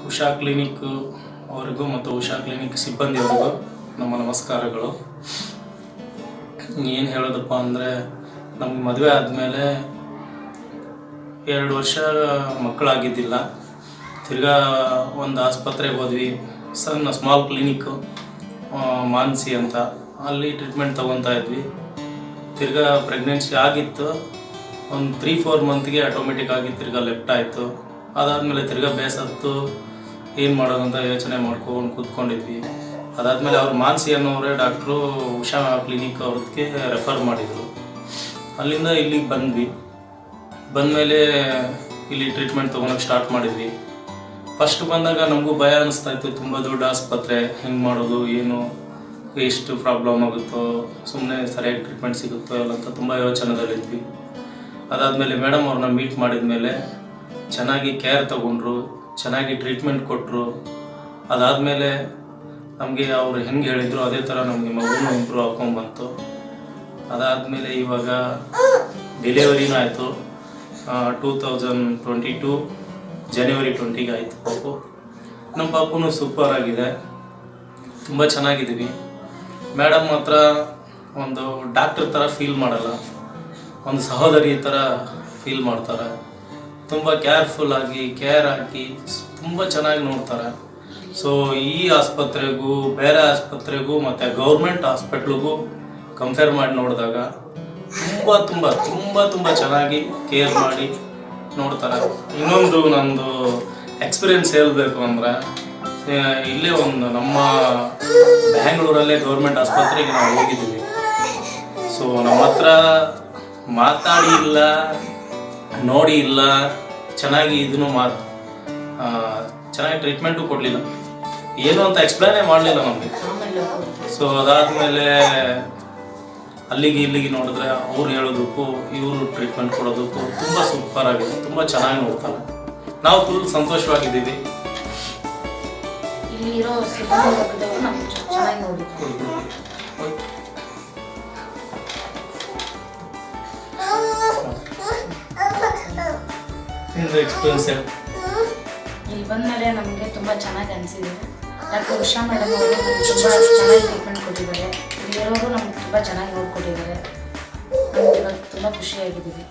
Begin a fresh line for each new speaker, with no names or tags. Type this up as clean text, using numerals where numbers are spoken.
Usha clinic ಅವರಿಗೂ ಮತ್ತು Usha clinic ಸಿಬ್ಬಂದಿಯವರಿಗೂ ನಮ್ಮ ನಮಸ್ಕಾರಗಳು. ಏನು ಹೇಳೋದಪ್ಪ ಅಂದರೆ, ನಮಗೆ ಮದುವೆ ಆದಮೇಲೆ 2 ವರ್ಷ ಮಕ್ಕಳಾಗಿದ್ದಿಲ್ಲ. ತಿರ್ಗಾ ಒಂದು ಆಸ್ಪತ್ರೆಗೆ ಹೋದ್ವಿ, ಸಣ್ಣ ಸ್ಮಾಲ್ ಕ್ಲಿನಿಕ್ಕು ಮಾನಸಿ ಅಂತ, ಅಲ್ಲಿ ಟ್ರೀಟ್ಮೆಂಟ್ ತೊಗೊತಾ ಇದ್ವಿ. ತಿರ್ಗಾ ಪ್ರೆಗ್ನೆನ್ಸಿ ಆಗಿತ್ತು, ಒಂದು 3-4 ಮಂತ್ಗೆ ಆಟೋಮೆಟಿಕ್ ಆಗಿ ತಿರ್ಗಾ ಲೆಫ್ಟ್ ಆಯಿತು. ಅದಾದಮೇಲೆ ತಿರ್ಗಾ ಬೇಸತ್ತು ಏನು ಮಾಡೋದಂತ ಯೋಚನೆ ಮಾಡ್ಕೊಂಡು ಕೂತ್ಕೊಂಡಿದ್ವಿ. ಅದಾದಮೇಲೆ ಅವ್ರು ಮಾನಸಿ ಅನ್ನೋರೇ ಡಾಕ್ಟ್ರು ಉಷಾ ಕ್ಲಿನಿಕ್ ಅವ್ರಿಗೆ ರೆಫರ್ ಮಾಡಿದರು. ಅಲ್ಲಿಂದ ಇಲ್ಲಿಗೆ ಬಂದಮೇಲೆ ಇಲ್ಲಿ ಟ್ರೀಟ್ಮೆಂಟ್ ತೊಗೊಳಕ್ಕೆ ಸ್ಟಾರ್ಟ್ ಮಾಡಿದ್ವಿ. ಫಸ್ಟ್ ಬಂದಾಗ ನಮಗೂ ಭಯ ಅನ್ನಿಸ್ತಾ ಇತ್ತು, ತುಂಬ ದೊಡ್ಡ ಆಸ್ಪತ್ರೆ, ಹೆಂಗೆ ಮಾಡೋದು, ಏನು ಎಷ್ಟು ಪ್ರಾಬ್ಲಮ್ ಆಗುತ್ತೋ, ಸುಮ್ಮನೆ ಸರಿಯಾಗಿ ಟ್ರೀಟ್ಮೆಂಟ್ ಸಿಗುತ್ತೋ ಇಲ್ಲ ಅಂತ ತುಂಬ ಯೋಚನೆದಲ್ಲಿದ್ವಿ. ಅದಾದಮೇಲೆ ಮೇಡಮ್ ಅವ್ರನ್ನ ಮೀಟ್ ಮಾಡಿದ ಮೇಲೆ ಚೆನ್ನಾಗಿ ಕೇರ್ ತಗೊಂಡ್ರು, ಚೆನ್ನಾಗಿ ಟ್ರೀಟ್ಮೆಂಟ್ ಕೊಟ್ಟರು. ಅದಾದಮೇಲೆ ನಮಗೆ ಅವರು ಹೆಂಗೆ ಹೇಳಿದರು ಅದೇ ಥರ ನಮಗೆ ಮಗುನೂ ಇಂಪ್ರೂವ್ ಆಗ್ಕೊಂಡ್ಬಂತು. ಅದಾದಮೇಲೆ ಇವಾಗ ಡೆಲಿವರಿನೂ ಆಯಿತು. 2022 ಜನವರಿ 20ಗೆ ಆಯಿತು ಪಾಪು. ನಮ್ಮ ಪಾಪುನೂ ಸೂಪರ್ ಆಗಿದೆ, ತುಂಬ ಚೆನ್ನಾಗಿದ್ದೀವಿ. ಮೇಡಮ್ ಮಾತ್ರ ಒಂದು ಡಾಕ್ಟರ್ ಥರ ಫೀಲ್ ಮಾಡಲ್ಲ, ಒಂದು ಸಹೋದರಿ ಥರ ಫೀಲ್ ಮಾಡ್ತಾರೆ. ತುಂಬ ಕೇರ್ಫುಲ್ಲಾಗಿ ಕೇರ್ ಹಾಕಿ ತುಂಬ ಚೆನ್ನಾಗಿ ನೋಡ್ತಾರೆ. ಸೊ ಈ ಆಸ್ಪತ್ರೆಗೂ ಬೇರೆ ಆಸ್ಪತ್ರೆಗೂ ಮತ್ತು ಗೌರ್ಮೆಂಟ್ ಹಾಸ್ಪಿಟ್ಲಿಗೂ ಕಂಪೇರ್ ಮಾಡಿ ನೋಡಿದಾಗ ತುಂಬ ಚೆನ್ನಾಗಿ ಕೇರ್ ಮಾಡಿ ನೋಡ್ತಾರೆ. ಇನ್ನೊಂದು ನಂದು ಎಕ್ಸ್ಪೀರಿಯನ್ಸ್ ಹೇಳಬೇಕು ಅಂದರೆ, ಇಲ್ಲೇ ಒಂದು ನಮ್ಮ ಬ್ಯಾಂಗ್ಳೂರಲ್ಲೇ ಗೌರ್ಮೆಂಟ್ ಆಸ್ಪತ್ರೆಗೆ ನಾವು ಹೋಗಿದ್ದೀವಿ. ಸೊ ನಮ್ಮ ಹತ್ರ ಮಾತಾಡಿ ಇಲ್ಲ, ನೋಡಿ ಇಲ್ಲ, ಚೆನ್ನಾಗಿ ಇದನ್ನು ಚೆನ್ನಾಗಿ ಟ್ರೀಟ್ಮೆಂಟು ಕೊಡಲಿಲ್ಲ, ಏನು ಅಂತ ಎಕ್ಸ್ಪ್ಲೇನೇ ಮಾಡಲಿಲ್ಲ ನಮಗೆ. ಸೊ ಅದಾದಮೇಲೆ ಇಲ್ಲಿಗೆ ನೋಡಿದ್ರೆ ಅವ್ರು ಹೇಳೋದಕ್ಕೂ ಇವರು ಟ್ರೀಟ್ಮೆಂಟ್ ಕೊಡೋದಕ್ಕೂ ತುಂಬ ಸೂಪರ್ ಆಗಿದೆ, ತುಂಬ ಚೆನ್ನಾಗಿ ನೋಡ್ತಾರೆ. ನಾವು ಫುಲ್ ಸಂತೋಷವಾಗಿದ್ದೀವಿ.
ಇಲ್ಲಿರೋ ಸಿಬ್ಬಂದಿ ವರ್ಗದವರು ನಮ್ಗೆ ಚೆನ್ನಾಗಿ ನೋಡಿದ್ದಾರೆ. ಇಲ್ಲಿ ಬಂದಮೇಲೆ ನಮಗೆ ತುಂಬ ಚೆನ್ನಾಗಿ ಅನಿಸಿದೆ. ಡಾಕ್ಟರ್ ಉಷಾ ಮೇಡಮ್ ಅವರು ತುಂಬ ಚೆನ್ನಾಗಿ ಟ್ರೀಟ್ಮೆಂಟ್ ಕೊಟ್ಟಿದ್ದಾರೆ. ಇಲ್ಲಿರೋರು ನಮ್ಗೆ ತುಂಬ ಚೆನ್ನಾಗಿ ನೋಡ್ಕೊಟ್ಟಿದ್ದಾರೆ. ನಮಗೆ ತುಂಬ ಖುಷಿಯಾಗಿದ್ದೀವಿ.